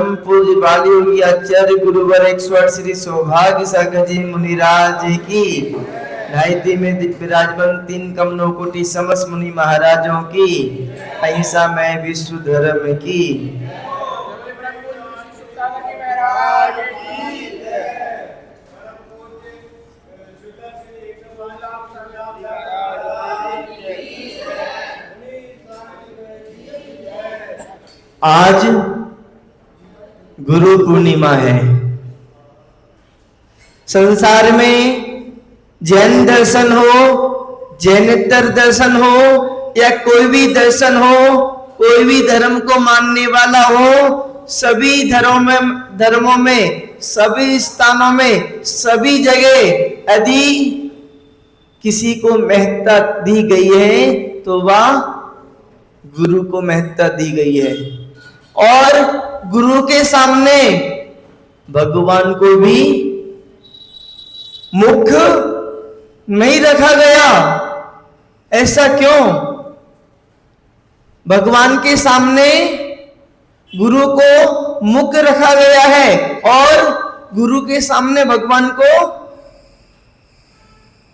पूज्य बाली योगी आचार्य गुरुवर 108 श्री सौभाग्य सागर जी मुनिराज की ढाईती में विराजमान 3 कमलों कोटि समस्त मुनि महाराजों की अहिंसा में विश्व धर्म की। आज गुरु पूर्णिमा है। संसार में जैन दर्शन हो, जैनेतर दर्शन हो या कोई भी दर्शन हो, कोई भी धर्म को मानने वाला हो, सभी धर्मों में सभी स्थानों में सभी जगह यदि किसी को महत्ता दी गई है तो वह गुरु को महत्ता दी गई है। और गुरु के सामने भगवान को भी मुख्य नहीं रखा गया। ऐसा क्यों? भगवान के सामने गुरु को मुख्य रखा गया है और गुरु के सामने भगवान को,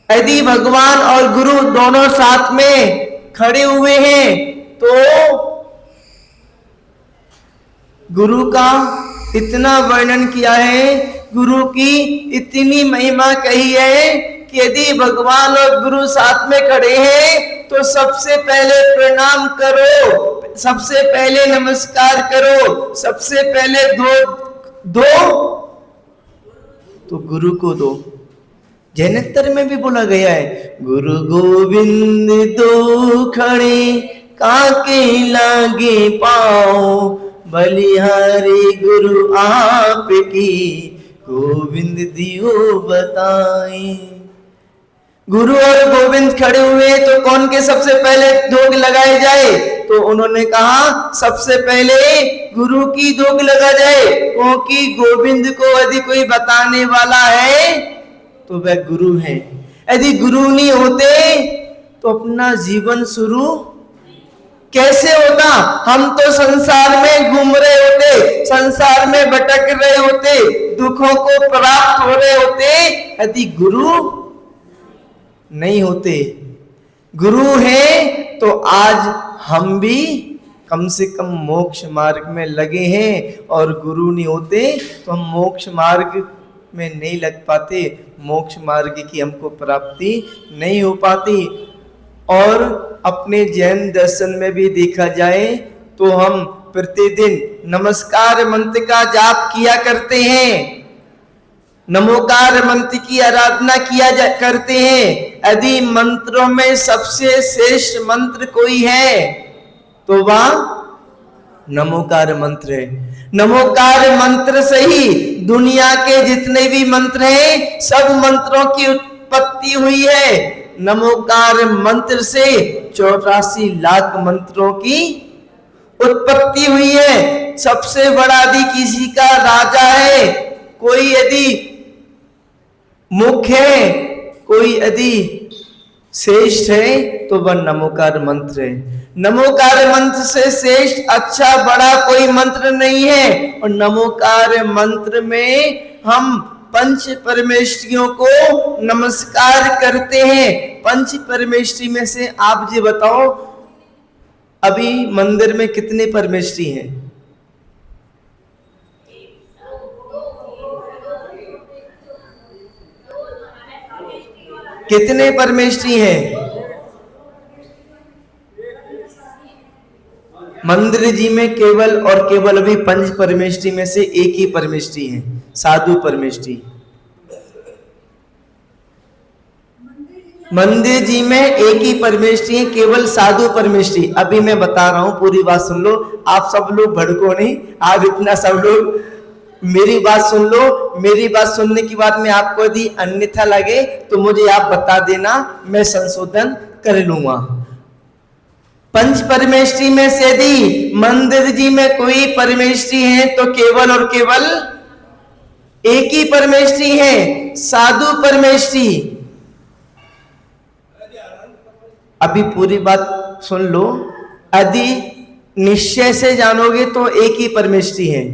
यदि भगवान और गुरु दोनों साथ में खड़े हुए हैं तो गुरु का इतना वर्णन किया है, गुरु की इतनी महिमा कही है कि यदि भगवान और गुरु साथ में खड़े हैं तो सबसे पहले प्रणाम करो, सबसे पहले नमस्कार करो, सबसे पहले दो तो गुरु को दो। जैनेतर में भी बोला गया है, गुरु गोविंद दो खड़े काके लागे पाओ, बलिहारी गुरु आप की गोविंद दियो बताए। गुरु और गोविंद खड़े हुए तो कौन के सबसे पहले धोख लगाए जाए? तो उन्होंने कहा सबसे पहले गुरु की धोख लगा जाए, क्योंकि गोविंद को यदि कोई बताने वाला है तो वह गुरु है। यदि गुरु नहीं होते तो अपना जीवन शुरू कैसे होता? हम तो संसार में घूम रहे होते, संसार में भटक रहे होते, दुखों को प्राप्त हो रहे होते, यदि गुरु नहीं होते। गुरु है तो आज हम भी कम से कम मोक्ष मार्ग में लगे हैं, और गुरु नहीं होते तो हम मोक्ष मार्ग में नहीं लग पाते, मोक्ष मार्ग की हमको प्राप्ति नहीं हो पाती। और अपने जैन दर्शन में भी देखा जाए तो हम प्रतिदिन नमस्कार मंत्र का जाप किया करते हैं, नमोकार मंत्र की आराधना किया करते हैं। यदि मंत्रों में सबसे श्रेष्ठ मंत्र कोई है तो वह नमोकार मंत्र है। नमोकार मंत्र से ही दुनिया के जितने भी मंत्र हैं सब मंत्रों की उत्पत्ति हुई है। नमोकार मंत्र से 84 लाख मंत्रों की उत्पत्ति हुई है। सबसे बड़ा यदि किसी का राजा है, कोई यदि मुख्य है, कोई यदि श्रेष्ठ है तो वह नमोकार मंत्र है। नमोकार मंत्र से श्रेष्ठ अच्छा बड़ा कोई मंत्र नहीं है। और नमोकार मंत्र में हम पंच परमेष्ठियों को नमस्कार करते हैं। पंच परमेष्ठी में से आप जी बताओ, अभी मंदिर में कितने परमेष्ठी हैं? कितने परमेष्ठी हैं? मंदिर जी में केवल और केवल अभी पंच परमेष्ठी में से एक ही परमेष्ठी है, साधु परमेष्ठी। मंदिर जी में एक ही परमेष्ठी है, केवल साधु परमेष्ठी। अभी मैं बता रहा हूं, पूरी बात सुन लो। आप सब लोग भड़को नहीं, आप इतना सब लोग मेरी बात सुन लो। मेरी बात सुनने के बाद में आपको यदि अन्यथा लगे तो मुझे आप बता देना, मैं संशोधन कर लूंगा। पंच परमेष्ठी में से यदि मंदिर जी में कोई परमेष्ठी है तो केवल और केवल एक ही परमेष्ठी है, साधु परमेष्ठी। अभी पूरी बात सुन लो। यदि निश्चय से जानोगे तो एक ही परमेष्ठी है,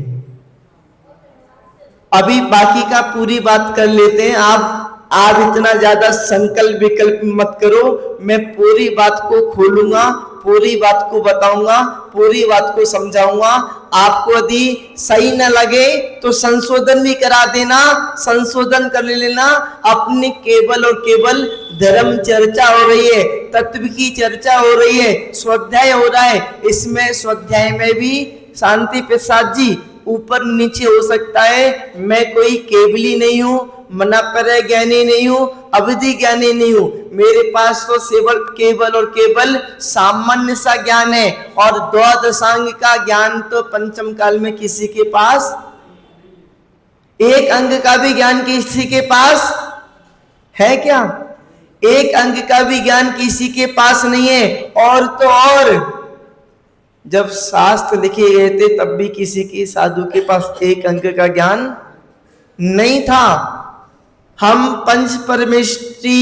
अभी बाकी का पूरी बात कर लेते हैं। आप इतना ज्यादा संकल्प विकल्प मत करो, मैं पूरी बात को खोलूंगा, पूरी बात को बताऊंगा, पूरी बात को समझाऊंगा। आपको यदि सही न लगे तो संशोधन भी करा देना, संशोधन कर लेना। अपनी केवल और केवल धर्म चर्चा हो रही है, तत्व की चर्चा हो रही है, स्वाध्याय हो रहा है। इसमें स्वाध्याय में भी शांति प्रसाद जी ऊपर नीचे हो सकता है। मैं कोई केवली नहीं हूं, मनापर ज्ञानी नहीं हूं, अवधि ज्ञानी नहीं हूं। मेरे पास तो केवल और केवल सामान्य सा ज्ञान है, और द्वादशांग का ज्ञान तो पंचम काल में किसी के पास, एक अंग का भी ज्ञान किसी के पास है क्या? एक अंग का भी ज्ञान किसी के पास नहीं है। और तो और जब शास्त्र लिखे गए थे तब भी किसी की साधु के पास एक अंग का ज्ञान नहीं था। हम पंच परमेष्ठी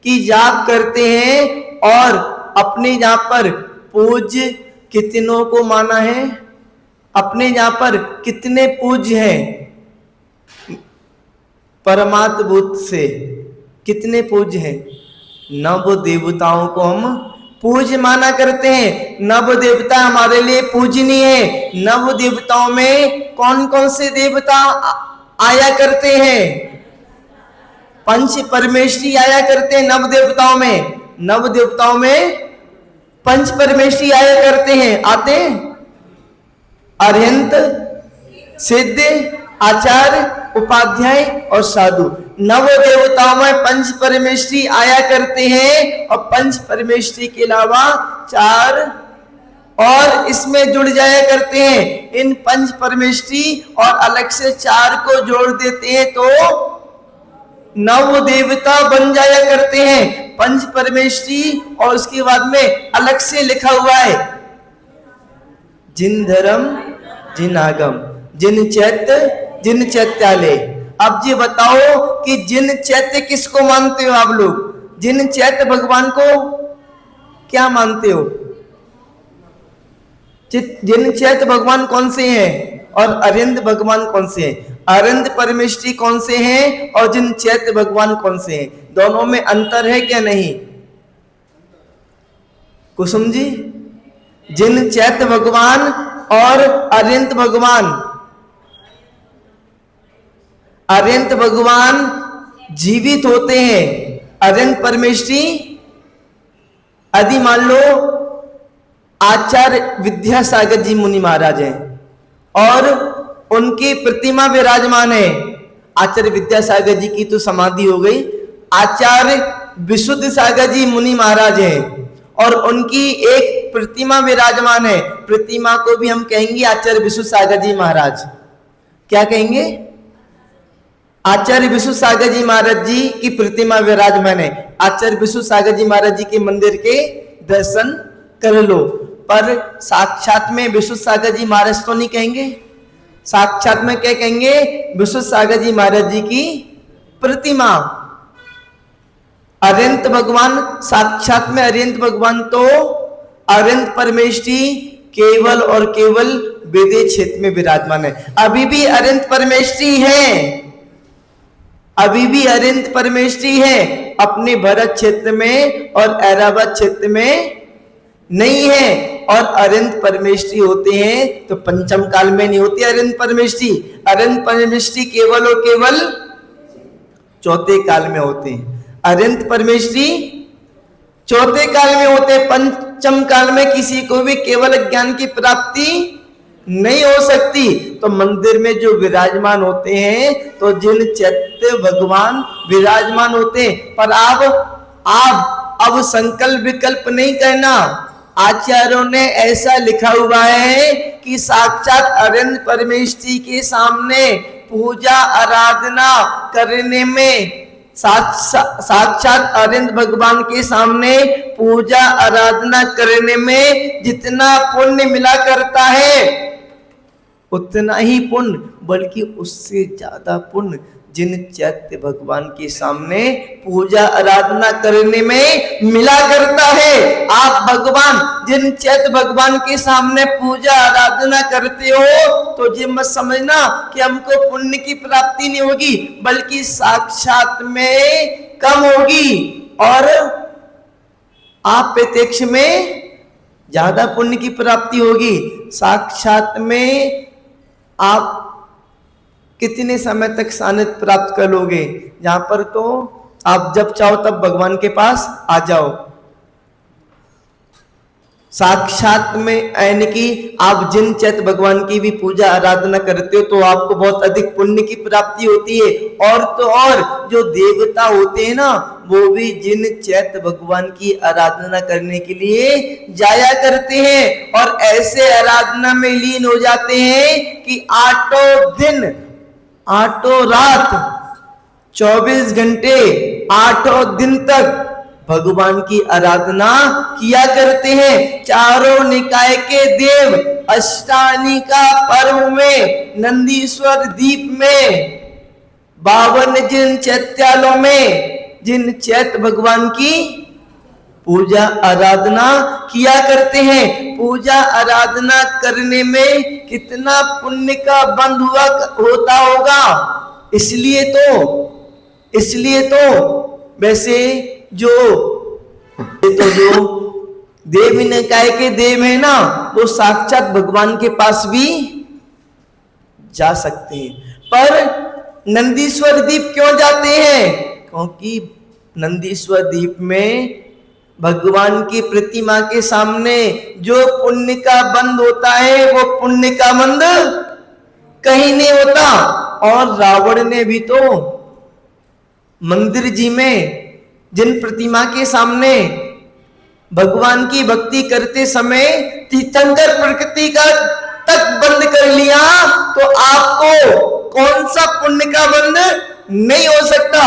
की जाप करते हैं, और अपने यहाँ पर पूज्य कितनों को माना है? अपने यहाँ पर कितने पूज्य हैं? परमात्म भूत से कितने पूज्य हैं? नव देवताओं को हम पूज्य माना करते हैं। नव देवता हमारे लिए पूजनीय है। नव देवताओं में कौन कौन से देवता आया करते हैं? पंच परमेष्ठी आया करते हैं नव देवताओं में। नव देवताओं में पंच परमेष्ठी आया करते हैं। आते अरिहंत, सिद्ध, आचार्य, उपाध्याय और साधु। नव देवताओं में पंच परमेष्ठी आया करते हैं, और पंच परमेष्ठी के अलावा 4 और इसमें जुड़ जाया करते हैं। इन पंच परमेष्ठी और अलग से 4 को जोड़ देते हैं तो नव देवता बन जाया करते हैं। पंच परमेष्ठी और उसके बाद में अलग से लिखा हुआ है जिन धर्म जिन आगम जिन चैत्य जिन चैत्यालय। अब ये बताओ कि जिन चैत्य किसको मानते हो आप लोग? जिन चैत्य भगवान को क्या मानते हो? जिन चैत्य भगवान कौन से हैं और अरिंद भगवान कौन से हैं? अरिंद परमेष्ठी कौन से हैं और जिन चैत्य भगवान कौन से हैं? दोनों में अंतर है क्या नहीं? कुसुम जी, जिन चैत्य भगवान और अरिंद भगवान, अरिहंत भगवान जीवित होते हैं। अरिहंत परमेष्ठी यदि मान लो आचार्य विद्यासागर जी मुनि महाराज हैं और उनकी प्रतिमा विराजमान है। आचार्य विद्यासागर जी की तो समाधि हो गई। आचार्य विशुद्ध सागर जी मुनि महाराज हैं और उनकी एक प्रतिमा विराजमान है। प्रतिमा को भी हम कहेंगे आचार्य विशुद्ध सागर जी महाराज। क्या कहेंगे? आचार्य विशुद्ध सागर जी महाराज जी की प्रतिमा विराजमान है। आचार्य विशुद्ध सागर जी महाराज जी के मंदिर के दर्शन कर लो, पर साक्षात में विशुद्ध सागर जी महाराज तो नहीं कहेंगे। साक्षात में क्या कहेंगे? विशुद्ध सागर जी महाराज जी की प्रतिमा। अरिहंत भगवान साक्षात में अरिहंत भगवान तो अरिहंत परमेष्ठी केवल और केवल वेदे क्षेत्र में विराजमान है। अभी भी अरिहंत परमेष्ठी है, अभी भी अरिहंत परमेष्ठी है। अपने भरत क्षेत्र में और ऐरावत क्षेत्र में नहीं है। और अरिहंत परमेष्ठी होते हैं तो पंचम काल में नहीं होती अरिहंत परमेष्ठी। अरिहंत परमेष्ठी केवल और केवल चौथे काल में होते हैं। अरिहंत परमेष्ठी चौथे काल में होते हैं। पंचम काल में किसी को भी केवल ज्ञान की प्राप्ति नहीं हो सकती। तो मंदिर में जो विराजमान होते हैं तो जिन चैत्य भगवान विराजमान होते हैं। पर आप अब संकल्प विकल्प नहीं करना। आचार्यों ने ऐसा लिखा हुआ है कि साक्षात अरिहंत परमेष्ठी के सामने पूजा आराधना करने में, साक्षात अरिहंत भगवान के सामने पूजा आराधना करने में जितना पुण्य मिला करता है उतना ही पुण्य, बल्कि उससे ज्यादा पुण्य जिन चैत्य भगवान के सामने पूजा आराधना करने में मिला करता है। आप भगवान जिन चैत्य भगवान के सामने पूजा आराधना करते हो तो ये मत समझना कि हमको पुण्य की प्राप्ति नहीं होगी, बल्कि साक्षात में कम होगी और आप प्रत्यक्ष में ज्यादा पुण्य की प्राप्ति होगी। साक्षात में आप कितने समय तक सानिध्य प्राप्त कर लोगे? जहां पर तो आप जब चाहो तब भगवान के पास आ जाओ। साक्षात में यानी कि आप जिन चैत्य भगवान की भी पूजा आराधना करते हो तो आपको बहुत अधिक पुण्य की प्राप्ति होती है। और तो और जो देवता होते हैं ना, वो भी जिन चैत्य भगवान की आराधना करने के लिए जाया करते हैं और ऐसे आराधना में लीन हो जाते हैं कि 8 दिन 8 रात 24 घंटे 8 दिन तक भगवान की आराधना किया करते हैं। चारों निकाय के देव अष्टानी का पर्व में नंदीश्वर दीप में 52 जिन चैत्यालों में जिन चैत्य भगवान की पूजा आराधना किया करते हैं। पूजा आराधना करने में कितना पुण्य का बंध हुआ होता होगा। इसलिए तो वैसे जो देव निकाय के देव है ना, वो साक्षात भगवान के पास भी जा सकते हैं। पर नंदीश्वर दीप क्यों जाते हैं? क्योंकि नंदीश्वर दीप में भगवान की प्रतिमा के सामने जो पुण्य का बंद होता है वो पुण्य का बंद कहीं नहीं होता। और रावण ने भी तो मंदिर जी में जिन प्रतिमा के सामने भगवान की भक्ति करते समय तीर्थंकर प्रकृति का तक बंद कर लिया, तो आपको कौन सा पुण्य का बंद नहीं हो सकता।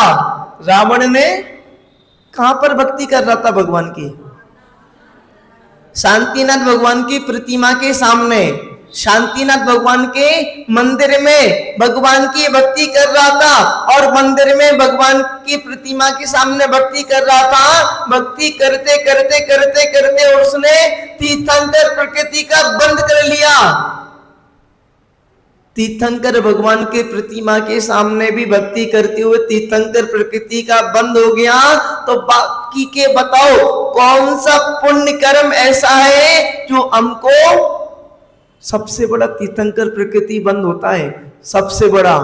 रावण ने कहां पर भक्ति कर रहा था भगवान की? शांतिनाथ भगवान की प्रतिमा के सामने, शांतिनाथ भगवान के मंदिर में भगवान की भक्ति कर रहा था और मंदिर में भगवान की प्रतिमा के सामने भक्ति कर रहा था। भक्ति करते करते करते करते उसने तीर्थंकर प्रकृति का बंद कर लिया। तीर्थंकर भगवान के प्रतिमा के सामने भी भक्ति करते हुए तीर्थंकर प्रकृति का बंद हो गया। तो बाकी के बताओ कौन सा पुण्य कर्म ऐसा है जो हमको सबसे बड़ा तीर्थंकर प्रकृति बंद होता है? सबसे बड़ा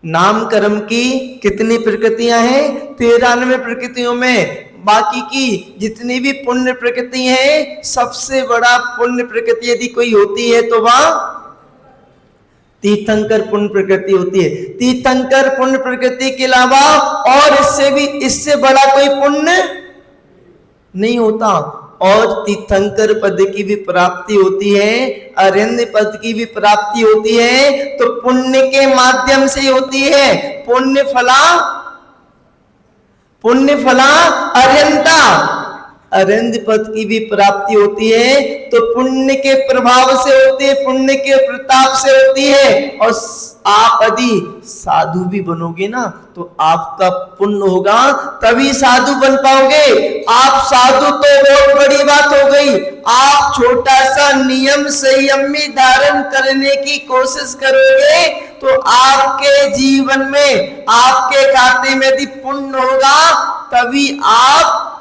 नाम कर्म की कितनी प्रकृतियां हैं? 93 प्रकृतियों में। बाकी की जितनी भी पुण्य प्रकृति हैं, सबसे बड़ा पुण्य प्रकृति यदि कोई होती है तो वह तीर्थंकर पुण्य प्रकृति होती है। तीर्थंकर पुण्य प्रकृति के अलावा और इससे बड़ा कोई पुण्य नहीं होता। और तीर्थंकर पद की भी प्राप्ति होती है, अरण्य पद की भी प्राप्ति होती है, तो पुण्य के माध्यम से होती है। पुण्य फला अरण्यता, अरण्य पद की भी प्राप्ति होती है, तो पुण्य के प्रभाव से होती है, पुण्य के प्रताप से होती है। और आप यदि साधु भी बनोगे ना तो आपका पुण्य होगा, तभी साधु बन पाओगे। आप साधु तो बहुत बड़ी बात हो गई, आप छोटा सा नियम संयम में धारण करने की कोशिश करोगे तो आपके जीवन में, आपके खाते में यदि पुण्य होगा तभी आप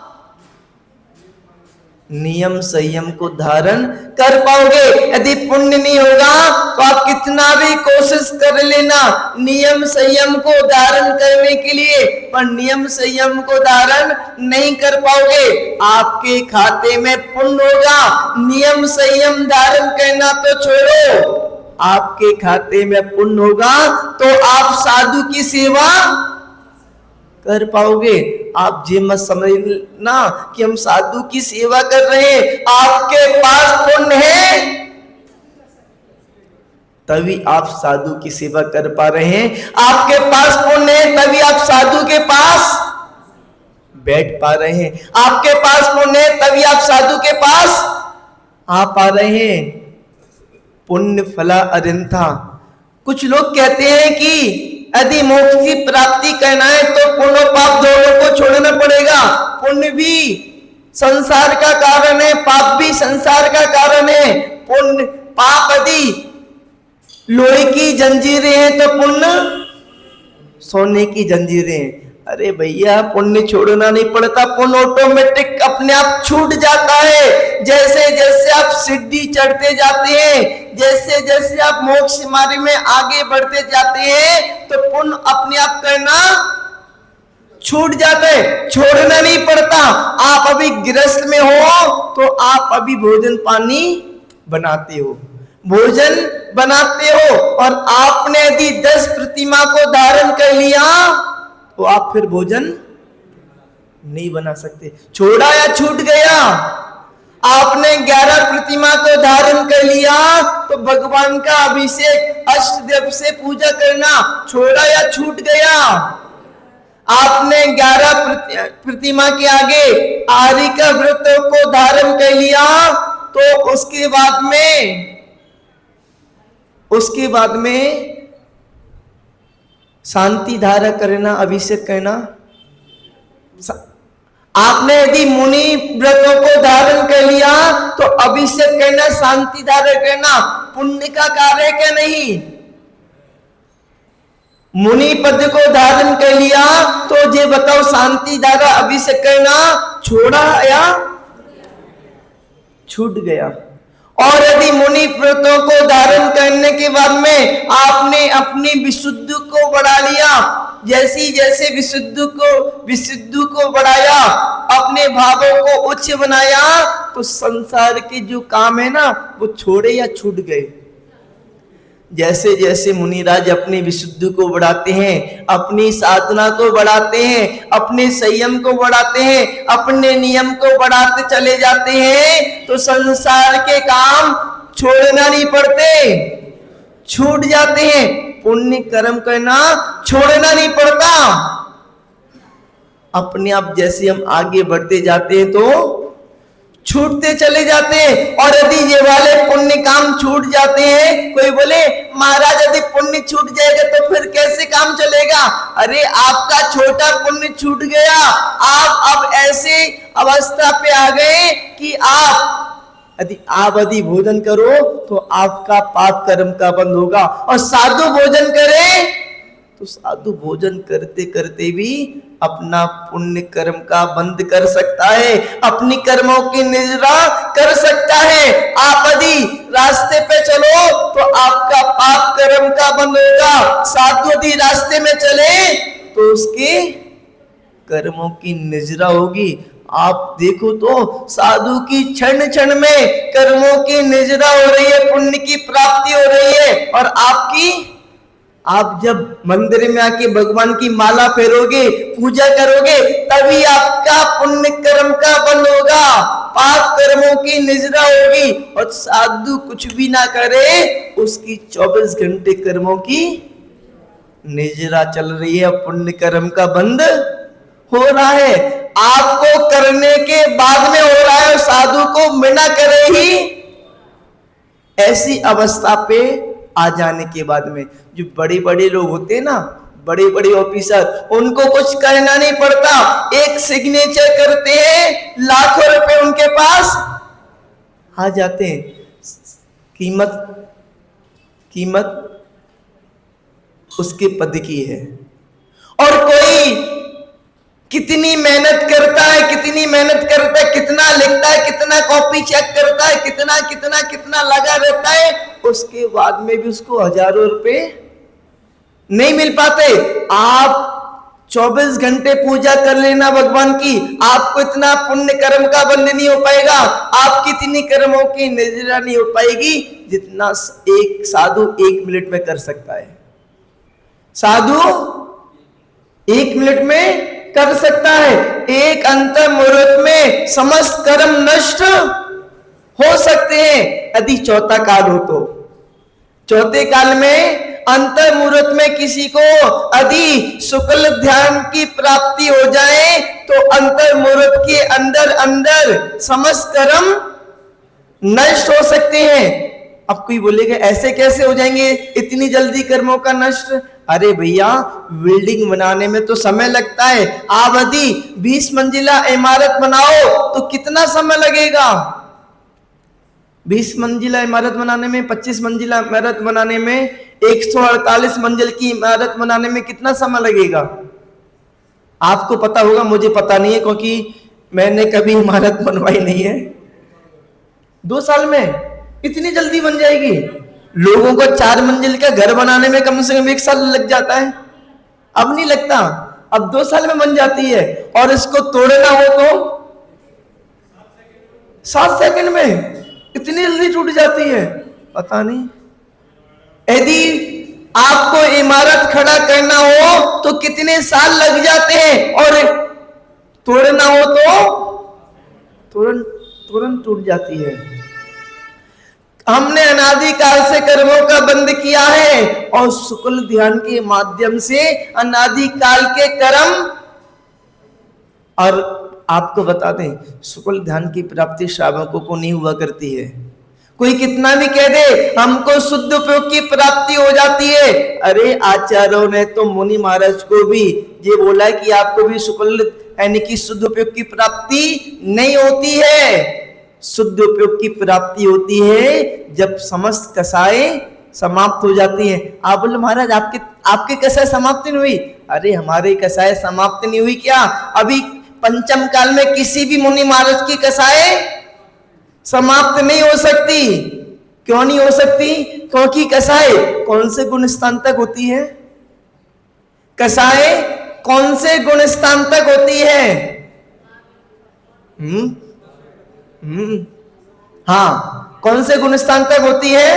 नियम संयम को धारण कर पाओगे। यदि पुण्य नहीं होगा तो आप कितना भी कोशिश कर लेना नियम संयम को धारण करने के लिए, पर नियम संयम को धारण नहीं कर पाओगे। आपके खाते में पुण्य होगा, नियम संयम धारण करना तो छोड़ो, आपके खाते में पुण्य होगा तो आप साधु की सेवा कर पाओगे। आप ये मत समझना कि हम साधु की सेवा कर रहे हैं, आपके पास पुण्य है तभी आप साधु की सेवा कर पा रहे हैं, आपके पास पुण्य है तभी आप साधु के पास बैठ पा रहे हैं, आपके पास पुण्य है तभी आप साधु के पास आ पा रहे हैं। पुण्य फला अरिंथा। कुछ लोग कहते हैं कि यदि मोक्ष की प्राप्ति करना है तो पुण्य और पाप दोनों को छोड़ना पड़ेगा। पुण्य भी संसार का कारण है, पाप भी संसार का कारण है। पुण्य पाप यदि लोहे की जंजीरें हैं तो पुण्य सोने की जंजीरें हैं। अरे भैया पुण्य छोड़ना नहीं पड़ता, पुण्य ऑटोमेटिक अपने आप छूट जाता है। जैसे जैसे आप सीढ़ी चढ़ते जाते हैं, जैसे जैसे आप मोक्ष मार्ग में आगे बढ़ते जाते हैं, तो पुण्य अपने आप करना छूट जाता है, छोड़ना नहीं पड़ता। आप अभी गृहस्थ में हो तो आप अभी भोजन पानी बनाते हो, भोजन बनाते हो, और आपने यदि 10 प्रतिमा को धारण कर लिया तो आप फिर भोजन नहीं बना सकते। छोड़ा या छूट गया? आपने 11 प्रतिमा को धारण कर लिया तो भगवान का अभिषेक अष्टदेव से पूजा करना छोड़ा या छूट गया? आपने 11 प्रतिमा के आगे आर्य का व्रत को धारण कर लिया तो उसके बाद में शांति धारा करना, अभिषेक करना। आपने यदि मुनि व्रतों को धारण कर लिया तो अभिषेक करना, शांति धारा करना पुण्य का कार्य क्या नहीं? मुनि पद को धारण कर लिया तो ये बताओ, शांति धारा अभिषेक करना छोड़ा या छूट गया? और यदि मुनि व्रतों को धारण करने के बाद में आपने अपनी विशुद्ध को बढ़ा लिया, जैसी जैसे विशुद्ध को बढ़ाया, अपने भावों को उच्च बनाया, तो संसार के जो काम है ना वो छोड़े या छूट गए। जैसे जैसे मुनिराज अपने विशुद्ध को बढ़ाते हैं, अपनी साधना को बढ़ाते हैं, अपने संयम को बढ़ाते हैं, अपने नियम को बढ़ाते चले जाते हैं, तो संसार के काम छोड़ना नहीं पड़ते, छूट जाते हैं। पुण्य कर्म करना छोड़ना नहीं पड़ता, अपने आप जैसे हम आगे बढ़ते जाते हैं तो छूटते चले जाते हैं। और यदि ये वाले पुण्य काम छूट जाते हैं, कोई बोले महाराज यदि पुण्य छूट जाएगा तो फिर कैसे काम चलेगा? अरे आपका छोटा पुण्य छूट गया, आप अब ऐसे अवस्था पे आ गए कि आप यदि भोजन करो तो आपका पाप कर्म का बंद होगा, और साधु भोजन करे तो साधु भोजन करते करते भी अपना पुण्य कर्म का बंद कर सकता है, अपनी कर्मों की निजरा कर सकता है। आप यदि रास्ते पे चलो तो आपका पाप कर्म का बंद होगा, साधु यदि रास्ते में चले तो उसके कर्मों की निजरा होगी। आप देखो तो साधु की क्षण क्षण में कर्मों की निजरा हो रही है, पुण्य की प्राप्ति हो रही है। और आप जब मंदिर में आके भगवान की माला फेरोगे, पूजा करोगे, तभी आपका पुण्य कर्म का बंद होगा, पाप कर्मों की निजरा होगी। और साधु कुछ भी ना करे, उसकी 24 घंटे कर्मों की निजरा चल रही है, पुण्य कर्म का बंद हो रहा है। आपको करने के बाद में हो रहा है, साधु को बिना करे ही ऐसी अवस्था पे आ जाने के बाद में, जो बड़े बड़े लोग होते हैं ना, बड़े बड़े ऑफिसर, उनको कुछ करना नहीं पड़ता, एक सिग्नेचर करते हैं, लाखों रुपए उनके पास आ जाते हैं। कीमत उसके पद की है। और कोई कितनी मेहनत करता है, कितना लिखता है, कितना कॉपी चेक करता है, कितना लगा रहता है, उसके बाद में भी उसको हजारों रुपए नहीं मिल पाते। आप 24 घंटे पूजा कर लेना भगवान की, आपको इतना पुण्य कर्म का बंध नहीं हो पाएगा, आपकी इतनी कर्मों की निजरा नहीं हो पाएगी जितना एक साधु 1 मिनट में कर सकता है। साधु 1 मिनट में कर सकता है, एक अंतर मुहूर्त में समस्त कर्म नष्ट हो सकते हैं। यदि चौथा काल हो तो चौथे काल में अंतर मुहूर्त में किसी को यदि शुक्ल ध्यान की प्राप्ति हो जाए तो अंतर मुहूर्त के अंदर समस्त कर्म नष्ट हो सकते हैं। अब कोई बोलेगा ऐसे कैसे हो जाएंगे इतनी जल्दी कर्मों का नष्ट? अरे भैया, बिल्डिंग बनाने में तो समय लगता है। आप यदि 20 मंजिला इमारत बनाओ तो कितना समय लगेगा? 20 मंजिला इमारत बनाने में, 25 मंजिला इमारत बनाने में, 148 मंजिल की इमारत बनाने में कितना समय लगेगा? आपको पता होगा, मुझे पता नहीं है, क्योंकि मैंने कभी इमारत बनवाई नहीं है। 2 साल में इतनी जल्दी बन जाएगी? लोगों को 4 मंजिल का घर बनाने में कम से कम 1 साल लग जाता है। अब नहीं लगता, अब 2 साल में बन जाती है। और इसको तोड़ना हो तो 7 सेकंड में इतनी जल्दी टूट जाती है, पता नहीं। यदि आपको इमारत खड़ा करना हो तो कितने साल लग जाते हैं, और तोड़ना हो तो तुरंत टूट जाती है। हमने अनादिकाल से कर्मों का बंद किया है, और शुक्ल ध्यान के माध्यम से अनादिकाल के कर्म। और आपको बता दें, शुक्ल ध्यान की प्राप्ति श्रावकों को नहीं हुआ करती है। कोई कितना भी कह दे हमको शुद्ध उपयोग की प्राप्ति हो जाती है, अरे आचार्यों ने तो मुनि महाराज को भी ये बोला कि आपको भी शुक्ल यानी कि शुद्ध उपयोग की प्राप्ति नहीं होती है। शुद्ध उपयोग की प्राप्ति होती है जब समस्त कसाएं समाप्त हो जाती हैं। आप बोले महाराज आपके कसाएं समाप्त नहीं हुई? अरे हमारे कसाएं समाप्त नहीं हुई क्या? अभी पंचम काल में किसी भी मुनि महाराज की कसाएं समाप्त नहीं हो सकती। क्यों नहीं हो सकती? क्योंकि कसाएं कौन से गुण स्थान तक होती है? कसाएं कौन से गुण स्थान तक होती है? हाँ, कौन से गुण स्थान तक होती है?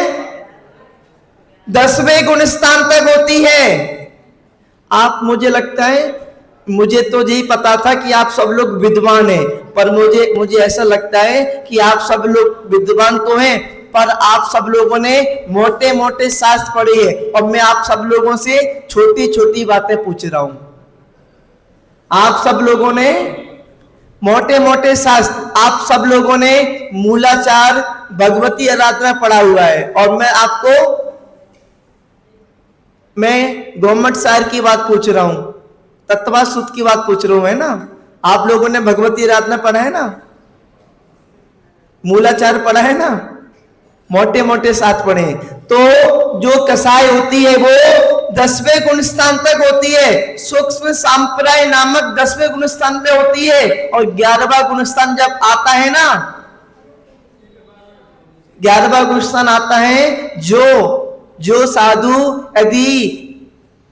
10वें गुण स्थान तक होती है। आप, मुझे लगता है, मुझे तो यही पता था कि आप सब लोग विद्वान हैं, पर मुझे ऐसा लगता है कि आप सब लोग विद्वान तो हैं, पर आप सब लोगों ने मोटे मोटे शास्त्र पढ़े हैं, और मैं आप सब लोगों से छोटी छोटी बातें पूछ रहा हूं। आप सब लोगों ने मोटे मोटे शास्त्र, आप सब लोगों ने मूलाचार, भगवती आराधना पढ़ा हुआ है, और मैं गवर्नमेंट सार की बात पूछ रहा हूं, तत्वा सूत्र की बात पूछ रहा हूं, है ना? आप लोगों ने भगवती आराधना पढ़ा है ना, मूलाचार पढ़ा है ना, मोटे मोटे साथ पढ़े हैं। तो जो कसाई होती है वो 10वें गुण स्थान तक होती है, सूक्ष्म सांप्राय नामक 10वें गुण स्थान पे होती है, और 11वां गुण स्थान जब आता है ना, 11वां गुण स्थान आता है, जो साधु यदि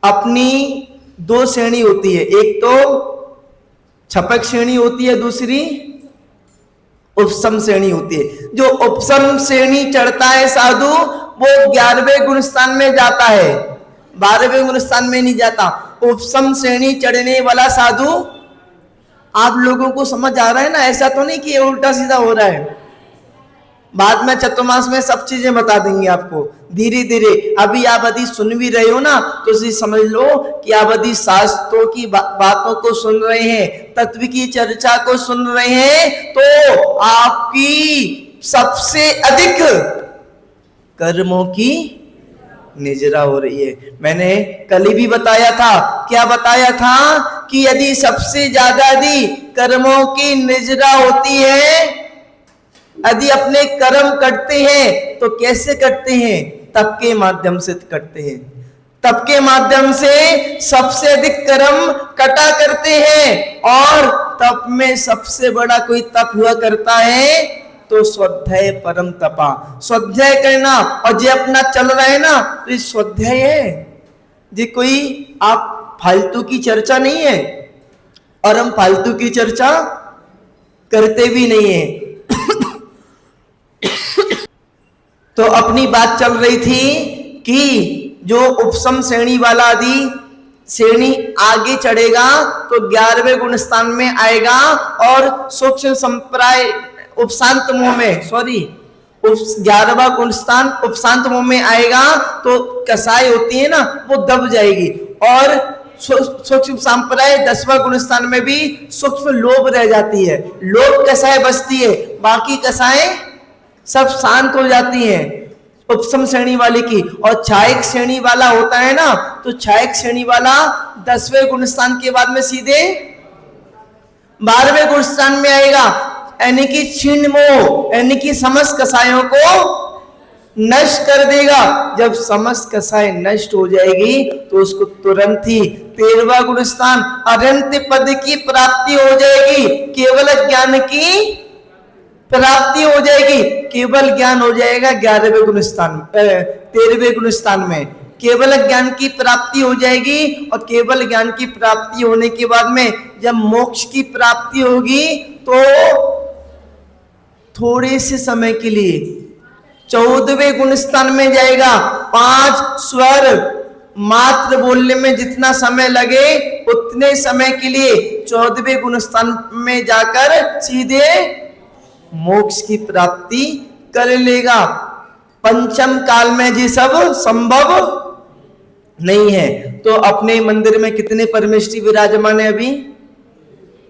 अपनी 2 श्रेणी होती है, एक तो छपक श्रेणी होती है, दूसरी उपसम श्रेणी होती है। जो उपसम श्रेणी चढ़ता है साधु, वो 11वें गुण स्थान में जाता है, 12वें गुण स्थान में नहीं जाता। उपसम श्रेणी चढ़ने वाला साधु, आप लोगों को समझ आ रहा है ना? ऐसा तो नहीं कि ये उल्टा सीधा हो रहा है। बाद में चतुर्मास में सब चीजें बता देंगे आपको धीरे धीरे। अभी आप यदि सुन भी रहे हो ना, तो इसे समझ लो कि आप यदि शास्त्रों की बातों को सुन रहे हैं, तत्व की चर्चा को सुन रहे हैं, तो आपकी सबसे अधिक कर्मों की निजरा हो रही है। मैंने कल ही भी बताया था, क्या बताया था? कि यदि सबसे ज्यादा यदि कर्मों की निजरा होती है, यदि अपने कर्म करते हैं तो कैसे करते हैं? तप के माध्यम से करते हैं। तप के माध्यम से सबसे अधिक कर्म कटा करते हैं, और तप में सबसे बड़ा कोई तप हुआ करता है तो स्वाध्याय परम तपा। स्वाध्याय करना, और जो अपना चल रहा है ना, तो ये स्वाध्याय है। ये कोई आप फालतू की चर्चा नहीं है, और हम फालतू की चर्चा करते भी नहीं है। तो अपनी बात चल रही थी कि जो उपसम श्रेणी वाला आदि श्रेणी आगे चढ़ेगा तो 11वें गुण स्थान में आएगा, और सूक्ष्म संप्राय उपशांत मुंह में 11वां गुण स्थान उपशांत मुंह में आएगा, तो कसाई होती है ना, वो दब जाएगी। और सूक्ष्म संप्राय 10वां गुण स्थान में भी सूक्ष्म लोभ रह जाती है, लोभ कसाई बचती है, बाकी कसाएं सब शांत हो जाती हैं। उपसम श्रेणी वाले की। और छायक श्रेणी वाला होता है ना, तो छायक श्रेणी वाला 10वें गुण स्थान के बाद में सीधे 12वें गुण स्थान में आएगा, यानी कि क्षीण मोह, यानी कि समस्त कसायों को नष्ट कर देगा। जब समस्त कसाय नष्ट हो जाएगी तो उसको तुरंत ही 13वां गुण स्थान अरंत पद की प्राप्ति हो जाएगी, केवल ज्ञान की प्राप्ति हो जाएगी, केवल ज्ञान हो जाएगा 11वें गुण स्थान 13वें गुण स्थान में केवल ज्ञान की प्राप्ति हो जाएगी। और केवल ज्ञान की प्राप्ति होने के बाद में जब मोक्ष की प्राप्ति होगी तो थोड़े से समय के लिए 14वें गुण स्थान में जाएगा। 5 स्वर मात्र बोलने में जितना समय लगे उतने समय के लिए 14वें गुण स्थान में जाकर सीधे मोक्ष की प्राप्ति कर लेगा। पंचम काल में ये सब संभव नहीं है। तो अपने मंदिर में कितने परमेष्ठी विराजमान है? अभी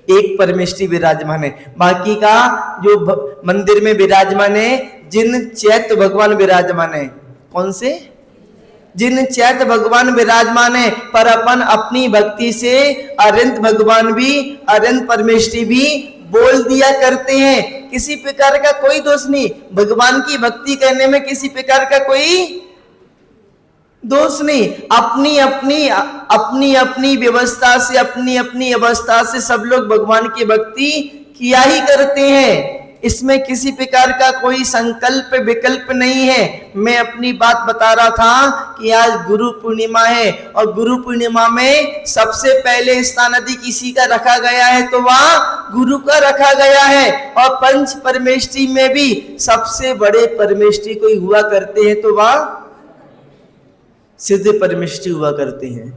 एक परमेष्ठी विराजमान है। बाकी का जो मंदिर में विराजमान है, जिन चैत्य भगवान विराजमान है। कौन से? जिन चैत्य भगवान विराजमान है। पर अपन अपनी भक्ति से अरंत भगवान भी, अरंत परमेष्ठी भी बोल दिया करते हैं। किसी प्रकार का कोई दोष नहीं, भगवान की भक्ति करने में किसी प्रकार का कोई दोष नहीं। अपनी अपनी व्यवस्था से, अपनी अपनी अवस्था से सब लोग भगवान की भक्ति किया ही करते हैं। इसमें किसी प्रकार का कोई संकल्प विकल्प नहीं है। मैं अपनी बात बता रहा था कि आज गुरु पूर्णिमा है और गुरु पूर्णिमा में सबसे पहले स्थान यदि किसी का रखा गया है तो वह गुरु का रखा गया है। और पंच परमेष्ठी में भी सबसे बड़े परमेष्ठी कोई हुआ करते हैं तो वह सिद्ध परमेष्ठी हुआ करते हैं।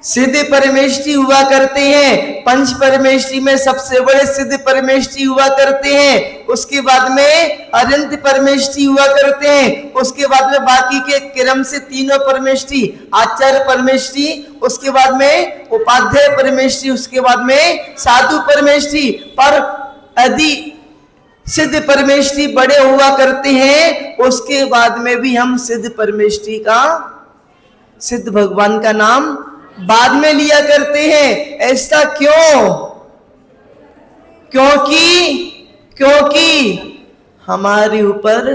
सिद्ध परमेष्ठी हुआ करते हैं। पंच परमेष्ठी में सबसे बड़े सिद्ध परमेष्ठी हुआ करते हैं। उसके बाद में अरंत परमेष्ठी हुआ करते हैं। उसके बाद में बाकी के क्रम से तीनों परमेष्ठी, आचार्य परमेष्ठी, उसके बाद में उपाध्याय परमेष्ठी, उसके बाद में साधु परमेष्ठी। पर यदि सिद्ध परमेष्ठी बड़े हुआ करते हैं उसके बाद में भी हम सिद्ध परमेष्ठी का, सिद्ध भगवान का नाम बाद में लिया करते हैं। ऐसा क्यों? क्योंकि हमारे ऊपर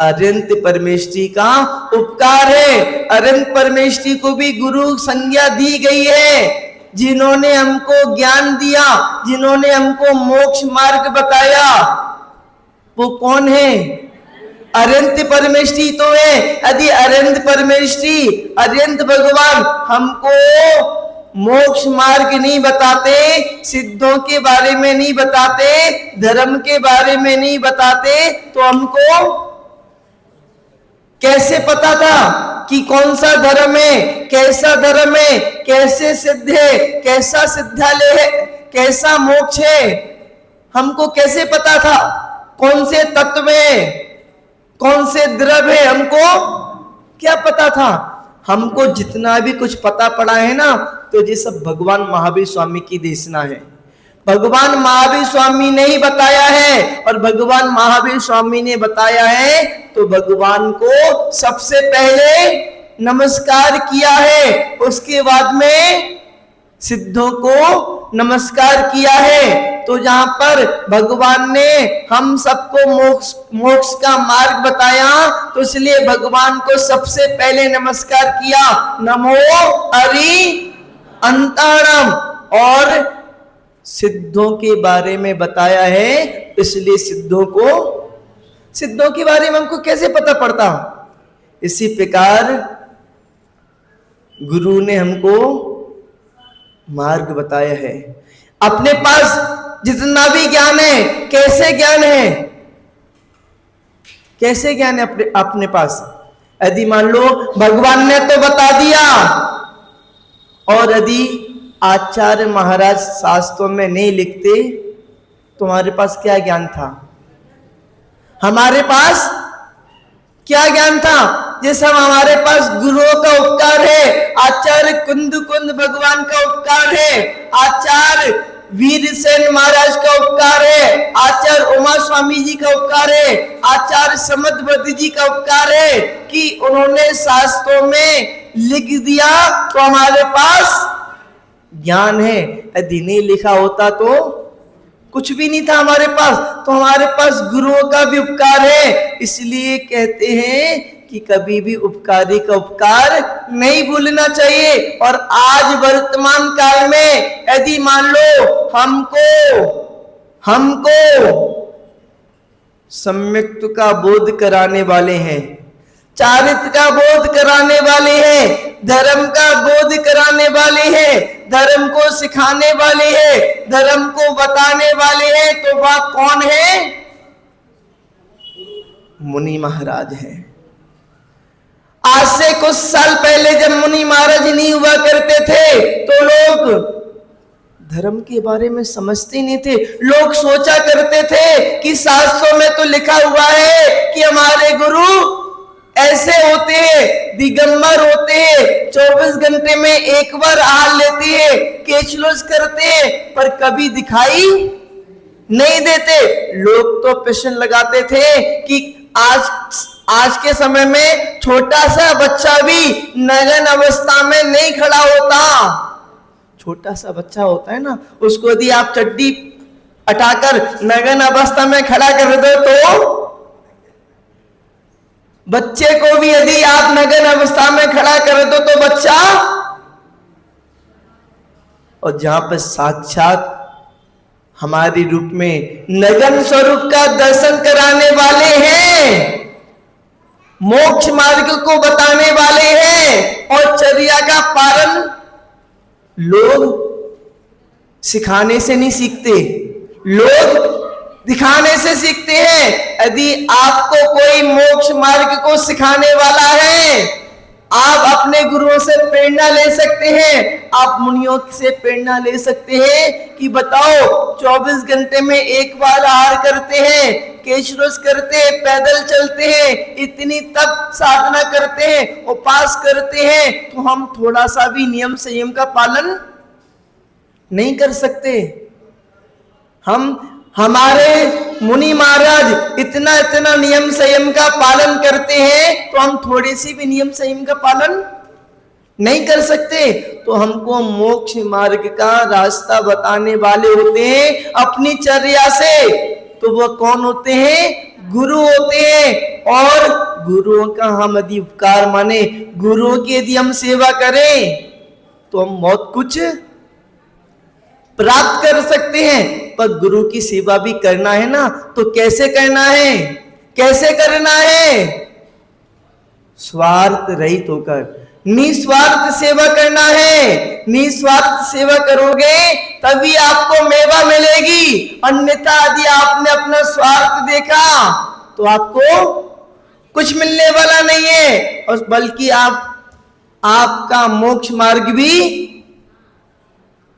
अरंत परमेष्ठी का उपकार है। अरंत परमेष्ठी को भी गुरु संज्ञा दी गई है। जिन्होंने हमको ज्ञान दिया, जिन्होंने हमको मोक्ष मार्ग बताया, वो कौन है? अरंत परमेष्ठी तो है। यदि अरंत परमेष्ठी, अरंत भगवान हमको मोक्ष मार्ग नहीं बताते, सिद्धों के बारे में नहीं बताते, धर्म के बारे में नहीं बताते, तो हमको कैसे पता था कि कौन सा धर्म है, कैसा धर्म है, कैसे सिद्ध है, कैसा सिद्धालय है, कैसा मोक्ष है? हमको कैसे पता था? कौन से तत्व है, कौन से द्रव्य है, हमको क्या पता था? हमको जितना भी कुछ पता पड़ा है ना, तो ये सब भगवान महावीर स्वामी की देशना है। भगवान महावीर स्वामी ने ही बताया है। और भगवान महावीर स्वामी ने बताया है तो भगवान को सबसे पहले नमस्कार किया है, उसके बाद में सिद्धों को नमस्कार किया है। तो जहां पर भगवान ने हम सबको मोक्ष का मार्ग बताया तो इसलिए भगवान को सबसे पहले नमस्कार किया। नमो हरि अंतरम। और सिद्धों के बारे में बताया है इसलिए सिद्धों के बारे में हमको कैसे पता पड़ता? इसी प्रकार गुरु ने हमको मार्ग बताया है। अपने पास जितना भी ज्ञान है, कैसे ज्ञान है, कैसे ज्ञान है अपने पास? यदि मान लो भगवान ने तो बता दिया और यदि आचार्य महाराज शास्त्रों में नहीं लिखते तुम्हारे पास क्या ज्ञान था? हमारे पास क्या ज्ञान था? जैसा हमारे पास गुरुओं का उपकार है, आचार्य कुंद भगवान का उपकार है, आचार्य वीरसेन महाराज का उपकार है, आचार्य उमा स्वामी जी का उपकार है, आचार्य समदभद्र जी का उपकार है कि उन्होंने शास्त्रों में लिख दिया तो हमारे पास ज्ञान है। यदि नहीं लिखा होता तो कुछ भी नहीं था हमारे पास। तो हमारे पास गुरुओं का भी उपकार है। इसलिए कहते हैं कि कभी भी उपकारी का उपकार नहीं भूलना चाहिए। और आज वर्तमान काल में यदि मान लो हमको सम्यक्त्व का बोध कराने वाले हैं, चारित्र का बोध कराने वाले हैं, धर्म का बोध कराने वाले हैं, धर्म को सिखाने वाले हैं, धर्म को बताने वाले हैं, तो वह कौन है? मुनि महाराज हैं। आज से कुछ साल पहले जब मुनि महाराज नहीं हुआ करते थे तो लोग धर्म के बारे में समझते नहीं थे। लोग सोचा करते थे कि शास्त्रों में तो लिखा हुआ है कि हमारे गुरु ऐसे होते हैं, दिगंबर होते हैं, 24 घंटे में एक बार आहार लेते हैं, केचलोस करते हैं, पर कभी दिखाई नहीं देते। लोग तो प्रश्न लगाते थे कि आज के समय में छोटा सा बच्चा भी नग्न अवस्था में नहीं खड़ा होता। छोटा सा बच्चा होता है ना, उसको यदि आप चड्डी हटाकर नग्न अवस्था में खड़ा कर दो तो बच्चे को भी यदि आप नग्न अवस्था में खड़ा कर दो तो बच्चा, और जहां पर साक्षात हमारे रूप में नग्न स्वरूप का दर्शन कराने वाले हैं, मोक्ष मार्ग को बताने वाले हैं, और चर्या का पालन लोग सिखाने से नहीं सीखते, लोग दिखाने से सीखते हैं। यदि आपको कोई मोक्ष मार्ग को सिखाने वाला है, आप अपने गुरुओं से प्रेरणा ले सकते हैं, आप मुनियों से प्रेरणा ले सकते हैं कि बताओ 24 घंटे में एक बार आहार करते हैं, केशरोस करते हैं, पैदल चलते हैं, इतनी तप साधना करते हैं, उपवास करते हैं, तो हम थोड़ा सा भी नियम संयम का पालन नहीं कर सकते। हमारे मुनि महाराज इतना नियम संयम का पालन करते हैं, तो हम थोड़े से भी नियम संयम का पालन नहीं कर सकते। तो हमको मोक्ष मार्ग का रास्ता बताने वाले होते हैं अपनी चर्या से। तो वो कौन होते हैं? गुरु होते हैं। और गुरुओं का हम यदि उपकार माने, गुरुओं की यदि हम सेवा करें तो हम बहुत कुछ प्राप्त कर सकते हैं। पर गुरु की सेवा भी करना है ना, तो कैसे करना है? कैसे करना है? स्वार्थ रहित होकर निस्वार्थ सेवा करना है। निस्वार्थ सेवा करोगे तभी आपको मेवा मिलेगी, अन्यथा यदि आपने अपना स्वार्थ देखा तो आपको कुछ मिलने वाला नहीं है, और बल्कि आपका मोक्ष मार्ग भी,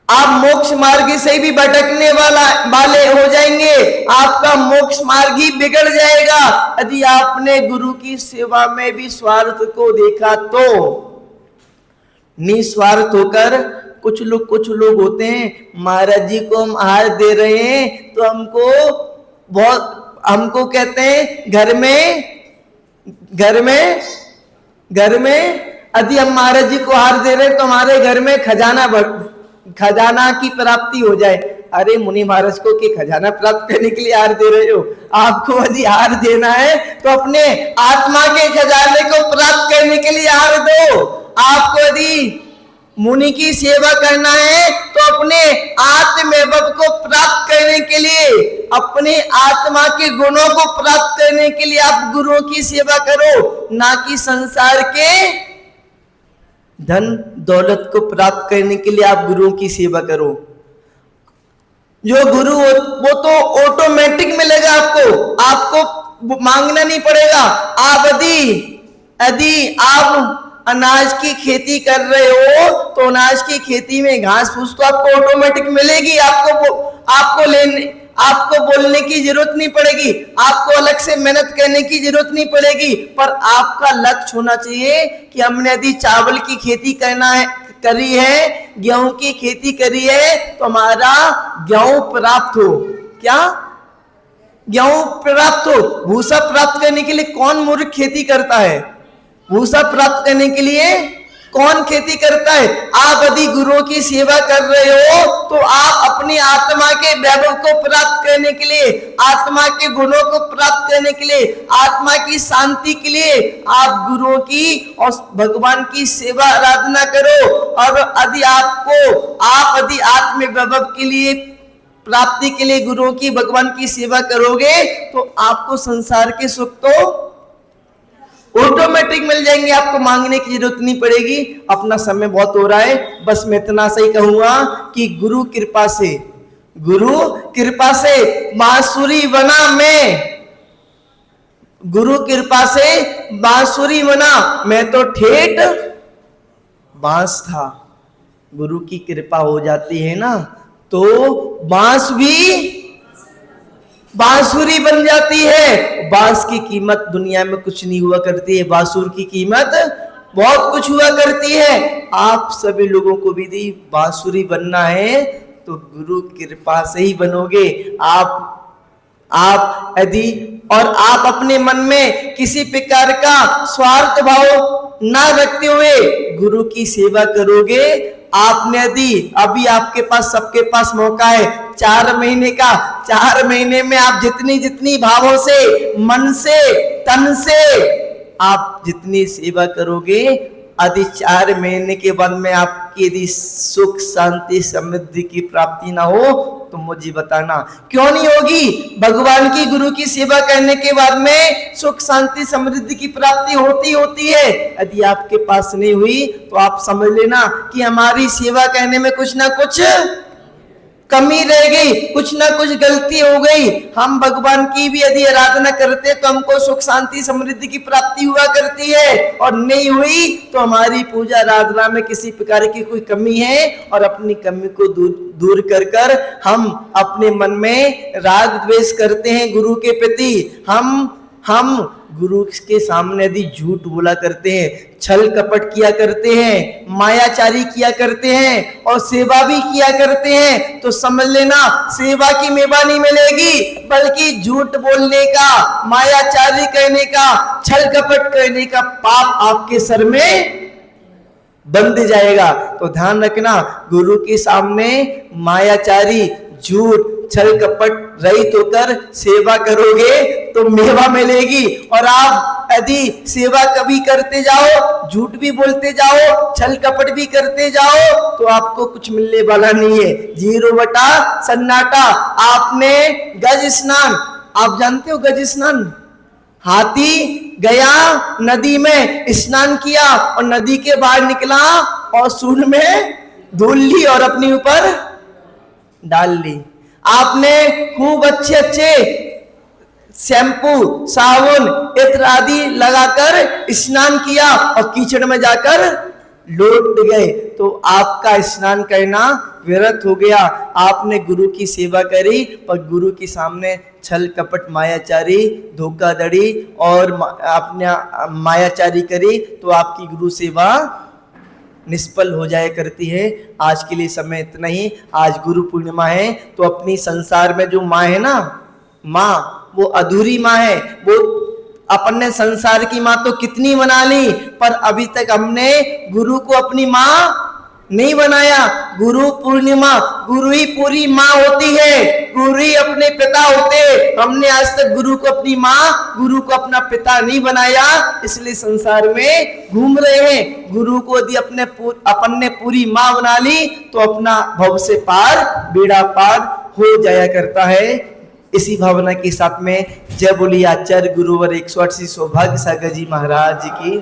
आप मोक्ष मार्ग से भी भटकने वाले हो जाएंगे। आपका मोक्ष मार्ग ही बिगड़ जाएगा यदि आपने गुरु की सेवा में भी स्वार्थ को देखा। तो निस्वार्थ होकर कुछ लोग होते हैं, महाराज जी को हम आहार दे रहे हैं तो हमको कहते हैं घर में यदि हम महाराज जी को आहार दे रहे हैं तो हमारे घर में खजाना की प्राप्ति हो जाए। अरे मुनि महाराज को कि खजाना प्राप्त करने के लिए आहार दे रहे हो? आपको यदि आहार देना है तो अपने आत्मा के खजाने को प्राप्त करने के लिए आहार दो। आपको यदि मुनि की सेवा करना है तो अपने आत्मवैभव को प्राप्त करने के लिए, अपने आत्मा के गुणों को प्राप्त करने के लिए आप गुरुओं की सेवा करो, ना कि संसार के धन दौलत को प्राप्त करने के लिए आप गुरुओं की सेवा करो। जो गुरु वो तो ऑटोमेटिक मिलेगा, आपको मांगना नहीं पड़ेगा। आप यदि आप अनाज की खेती कर रहे हो तो अनाज की खेती में घास फूस तो आपको ऑटोमेटिक मिलेगी। आपको बोलने की जरूरत नहीं पड़ेगी, आपको अलग से मेहनत करने की जरूरत नहीं पड़ेगी। पर आपका लक्ष्य होना चाहिए कि हमने यदि चावल की खेती करी है गेहूं की खेती करी है तो हमारा गेहूं प्राप्त हो। क्या? गेहूं प्राप्त हो। भूसा प्राप्त करने के लिए कौन मूर्ख खेती करता है? भूसा प्राप्त करने के लिए कौन खेती करता है? आप यदि गुरुओं की सेवा कर रहे हो तो आप अपनी आत्मा के वैभव को प्राप्त करने के लिए, आत्मा के गुणों को प्राप्त करने के लिए, आत्मा की शांति के लिए आप गुरुओं की और भगवान की सेवा आराधना करो। और यदि आप यदि आत्म वैभव के लिए, प्राप्ति के लिए गुरुओं की, भगवान की सेवा करोगे तो आपको संसार के सुख तो ऑटोमेटिक मिल जाएंगे, आपको मांगने की जरूरत नहीं पड़ेगी। अपना समय बहुत हो रहा है, बस मैं इतना सही कहूंगा कि गुरु कृपा से बांसुरी बना मैं, गुरु कृपा से बांसुरी बना मैं तो ठेठ बांस था। गुरु की कृपा हो जाती है ना तो बांस भी बांसुरी बन जाती है। बांस की कीमत दुनिया में कुछ नहीं हुआ करती है, बांसुर की कीमत बहुत कुछ हुआ करती है। आप सभी लोगों को भी बांसुरी बनना है तो गुरु कृपा से ही बनोगे। आप यदि और आप अपने मन में किसी प्रकार का स्वार्थ भाव ना रखते हुए गुरु की सेवा करोगे, आपने यदि अभी आपके पास, सबके पास मौका है 4 महीने का, 4 महीने में आप जितनी भावों से, मन से, तन से आप जितनी सेवा करोगे, यदि 4 महीने के बाद में आपकी यदि सुख शांति समृद्धि की प्राप्ति ना हो तो मुझे बताना क्यों नहीं होगी। भगवान की, गुरु की सेवा करने के बाद में सुख शांति समृद्धि की प्राप्ति होती है। यदि आपके पास नहीं हुई तो आप समझ लेना कि हमारी सेवा करने में कुछ ना कुछ कमी रह गई, कुछ ना कुछ गलती हो गई। हम भगवान की भी यदि आराधना करते तो हमको सुख शांति समृद्धि की प्राप्ति हुआ करती है, और नहीं हुई तो हमारी पूजा आराधना में किसी प्रकार की कोई कमी है, और अपनी कमी को दूर कर हम अपने मन में राग द्वेष करते हैं गुरु के प्रति। हम गुरु के सामने यदि झूठ बोला करते हैं, छल कपट किया करते हैं, मायाचारी किया करते हैं और सेवा भी किया करते हैं, तो समझ लेना सेवा की मेवा नहीं मिलेगी, बल्कि झूठ बोलने का, मायाचारी करने का, छल कपट करने का पाप आपके सर में बंध जाएगा। तो ध्यान रखना, गुरु के सामने मायाचारी, झूठ, छल कपट रहित होकर सेवा करोगे तो मेवा मिलेगी। और आप यदि सेवा कभी करते जाओ, झूठ भी बोलते जाओ, छल कपट भी करते जाओ, तो आपको कुछ मिलने वाला नहीं है। 0 सन्नाटा। आपने गज स्नान, आप जानते हो गज स्नान? हाथी गया नदी में स्नान किया और नदी के बाहर निकला और सूंड में धूल ली और अपने ऊपर डाल ली। आपने खूब अच्छे शैम्पू, साबुन इत्यादि लगाकर स्नान किया और कीचड़ में जाकर लौट गए, तो आपका स्नान करना व्यर्थ हो गया। आपने गुरु की सेवा करी पर गुरु के सामने छल कपट, मायाचारी, धोखाधड़ी और अपने मायाचारी करी तो आपकी गुरु सेवा निष्फल हो जाया करती है। आज के लिए समय इतना ही। आज गुरु पूर्णिमा है तो अपनी संसार में जो माँ है ना, माँ वो अधूरी माँ है। वो अपन ने संसार की माँ तो कितनी बना ली, पर अभी तक हमने गुरु को अपनी माँ नहीं बनाया। गुरु पूर्णिमा, गुरु ही पूरी माँ होती है, गुरु ही अपने पिता होते। हमने आज तक गुरु को अपनी माँ, गुरु को अपना पिता नहीं बनाया, इसलिए संसार में घूम रहे हैं। गुरु को यदि अपन ने पूरी माँ बना ली तो अपना भव से पार, बेड़ा पार हो जाया करता है। इसी भावना के साथ में जय बोलिए आचार्य गुरुवर 108 सौभाग्य सागर जी महाराज की।